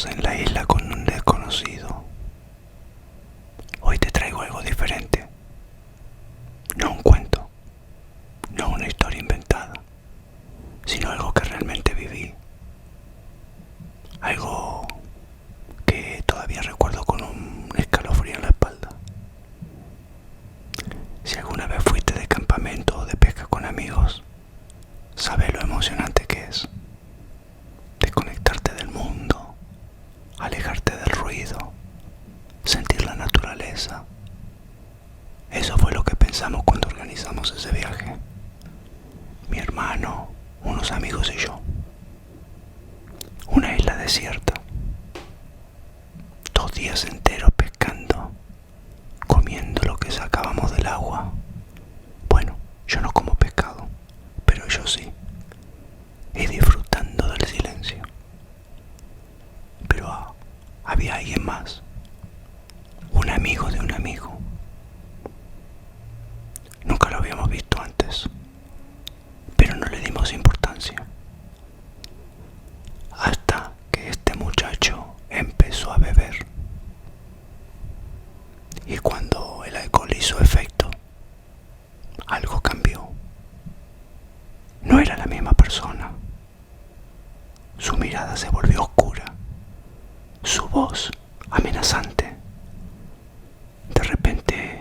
solos en la isla con un desconocido. Hoy te traigo algo diferente. No un cuento, no una historia inventada, sino algo que realmente viví. Algo que todavía recuerdo con un escalofrío en la espalda. Si alguna vez fuiste de campamento o de pesca con amigos, sabes lo emocionante que es. Desconectarte del mundo, alejarte del ruido, sentir la naturaleza. Eso fue lo que pensamos cuando organizamos ese viaje. Mi hermano, unos amigos y yo. Una isla desierta. 2 días enteros pescando, comiendo lo que sacábamos del agua. Bueno, yo no como pescado, pero ellos sí. Y disfrutando del silencio. Pero había alguien más. Un amigo de un amigo. Nunca lo habíamos visto antes, pero no le dimos importancia. Hasta que este muchacho empezó a beber. Y cuando el alcohol hizo efecto, algo cambió. No era la misma persona. Su mirada se volvió oscura. Su voz amenazante. De repente,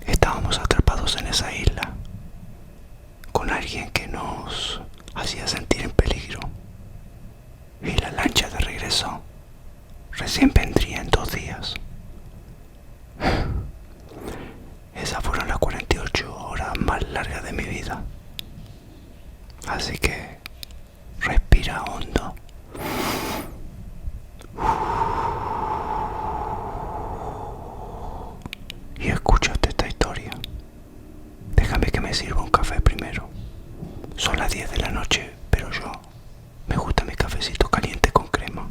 estábamos atrapados en esa isla, con alguien que nos hacía sentir en peligro. Y la lancha de regreso recién vendría en 2 días. Esas fueron las 48 horas más largas de mi vida. Así que respira hondo. Y escúchate esta historia. Déjame que me sirva un café primero. Son las 10 de la noche, pero yo me gusta mi cafecito caliente con crema.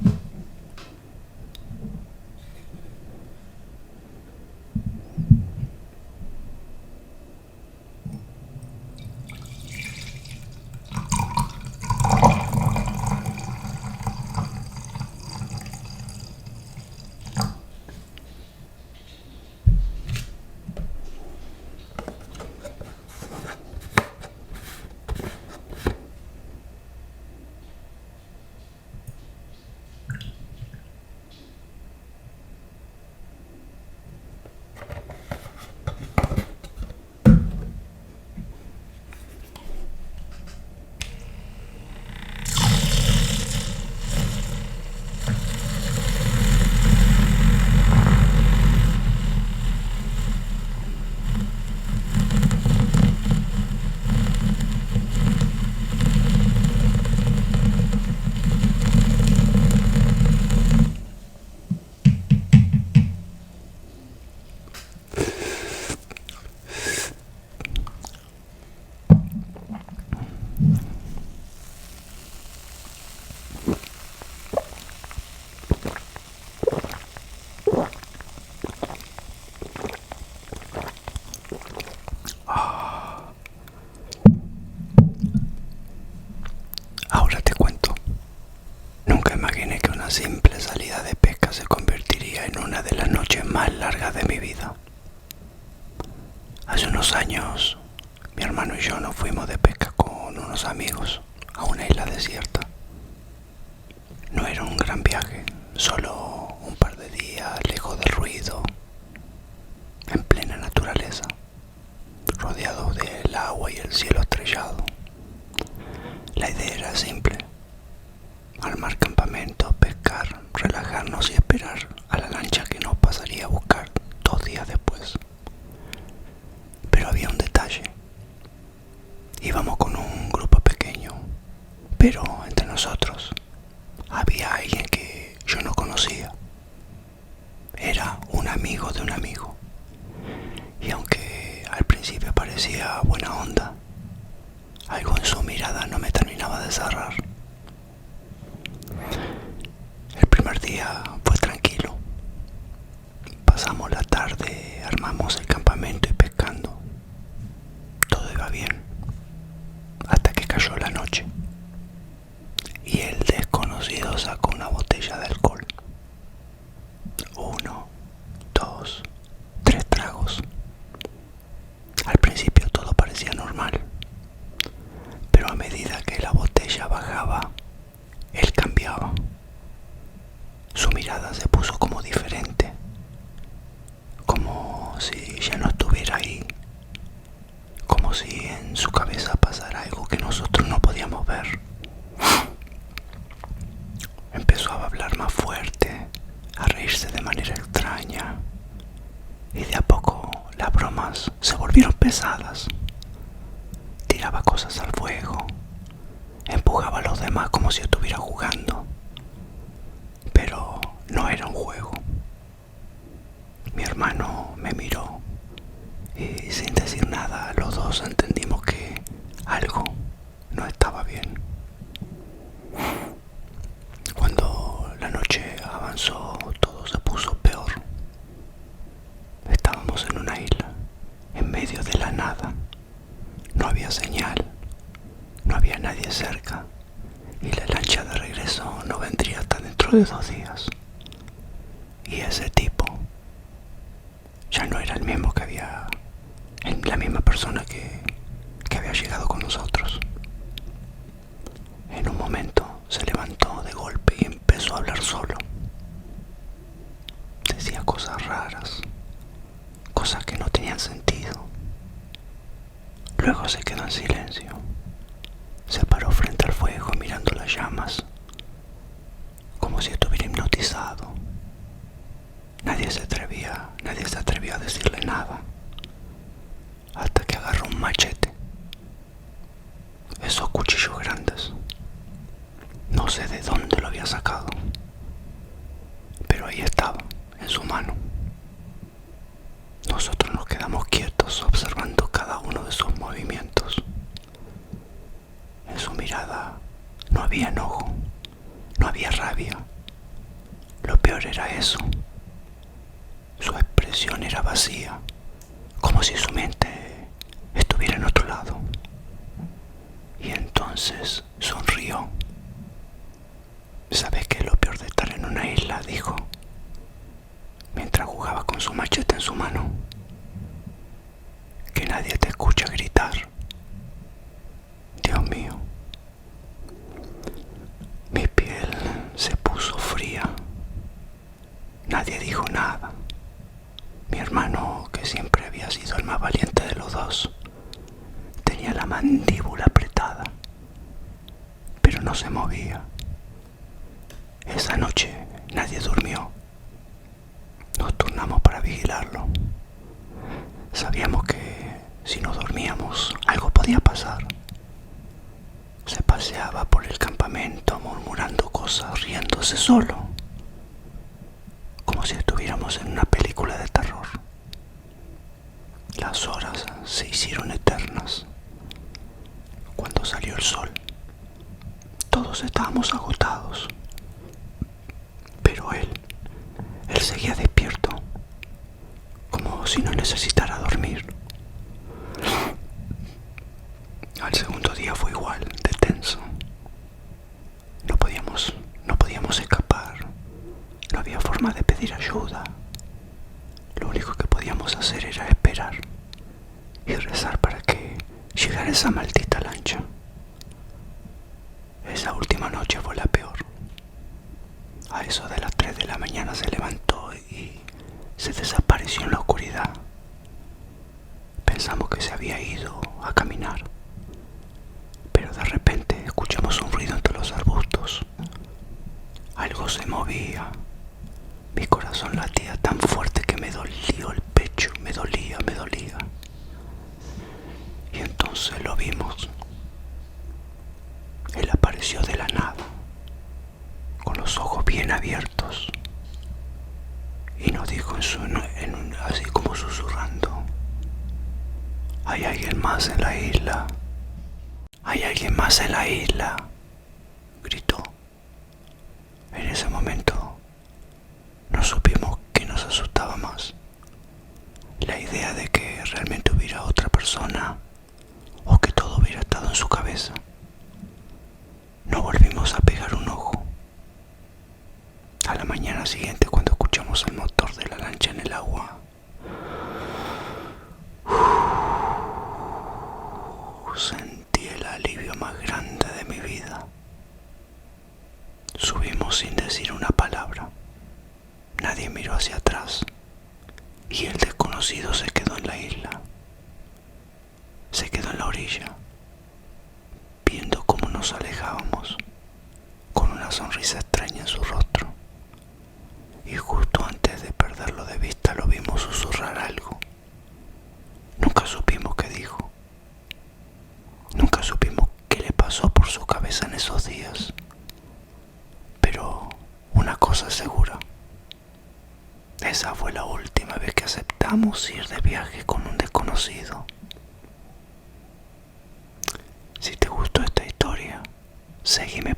Ahora te cuento. Nunca imaginé que una simple salida de pesca se convertiría en una de las noches más largas de mi vida. Hace unos años, mi hermano y yo nos fuimos de pesca con unos amigos a una isla desierta. No era un gran viaje, solo un par de días lejos del ruido, en plena naturaleza, rodeado del agua y el cielo estrellado. La idea era simple: armar campamento, pescar, relajarnos y esperar a la lancha que nos pasaría a buscar 2 días después. Pero había un detalle. Íbamos con un grupo pequeño, pero entre nosotros había alguien que yo no conocía. Era un amigo de un amigo. Y aunque al principio parecía buena onda, algo en su mirada no me terminaba de cerrar. El primer día fue tranquilo. Pasamos la tarde, armamos el campamento y pescando. Todo iba bien, hasta que cayó la noche. Y el desconocido desconocido sacó una botella de alcohol. Uno, dos, tres tragos. Al principio todo parecía normal, pero a medida que la botella bajaba, él cambiaba. Su mirada se puso como diferente, como si ya no estuviera ahí, como si en su cabeza pasara algo que nosotros no podíamos ver. Empezó a hablar más fuerte, a reírse de manera extraña, y de a poco las bromas se volvieron pesadas. Tiraba cosas al fuego, empujaba a los demás como si estuviera jugando, pero no era un juego. Mi hermano me miró y sin decir nada los dos entendimos que algo no estaba bien. Cuando la noche avanzó, todo se puso peor. Estábamos en una isla, en medio de la nada. No había señal, no había nadie cerca, y la lancha de regreso no vendría hasta dentro de 2 días. Y ese tipo ya no era el mismo que había, la misma persona que había llegado con nosotros. En un momento se levantó de golpe y empezó a hablar solo. Decía cosas raras, cosas que no tenían sentido. Luego se quedó en silencio. Se paró frente al fuego mirando las llamas, como si estuviera hipnotizado. Nadie se atrevió a decirle nada, hasta que agarró un machete. Esos cuchillos grandes. No sé de dónde lo había sacado, pero ahí estaba, en su mano. Nosotros nos quedamos quietos observando cada uno de sus movimientos. En su mirada no había enojo, no había rabia. Lo peor era eso. Su expresión era vacía, como si su mente estuviera en otro lado. Y entonces sonrió. ¿Sabes qué es lo peor de estar en una isla?, dijo, mientras jugaba con su machete en su mano. Que nadie te escucha gritar. Dios mío. Mi piel se puso fría. Nadie dijo nada. Mi hermano, que siempre había sido el más valiente de los dos, tenía la mandíbula apretada, pero no se movía. Esa noche nadie durmió. Nos turnamos para vigilarlo. Sabíamos que si no dormíamos, algo podía pasar. Se paseaba por el campamento murmurando cosas, riéndose solo, como si estuviéramos en una película de terror. Las horas se hicieron eternas. Cuando salió el sol, todos estábamos agotados, pero él seguía despierto, como si no necesitara dormir. Al segundo día fue igual, de tenso. No podíamos escapar. No había forma de pedir ayuda. Lo único que podíamos hacer era esperar y rezar para que llegara esa maldita lancha. Esa última noche fue la peor. A eso de las 3 de la mañana se levantó y se desapareció en la oscuridad. Pensamos que se había ido a caminar, pero de repente escuchamos un ruido entre los arbustos. Algo se movía. Mi corazón latía tan fuerte que me dolió el pecho, me dolía. Y entonces lo vimos. Él apareció de la nada, con los ojos bien abiertos, y nos dijo así como susurrando: hay alguien más en la isla. Hay alguien más en la isla, gritó. En ese momento no supimos qué nos asustaba más: la idea de que realmente hubiera otra persona, o que todo hubiera estado en su cabeza. No volvimos a pegar un ojo. mañana siguiente, cuando escuchamos el motor de la lancha en el agua, sentí el alivio más grande de mi vida. Subimos sin decir una palabra. Nadie miró hacia atrás y el desconocido se quedó en la isla. Se quedó en la orilla, viendo cómo nos alejábamos, con una sonrisa extraña en su rostro. Y justo antes de perderlo de vista lo vimos susurrar algo. Nunca supimos qué dijo. Nunca supimos qué le pasó por su cabeza en esos días. Pero una cosa es segura. Esa fue la última vez que aceptamos ir de viaje con un desconocido. Si te gustó esta historia, seguime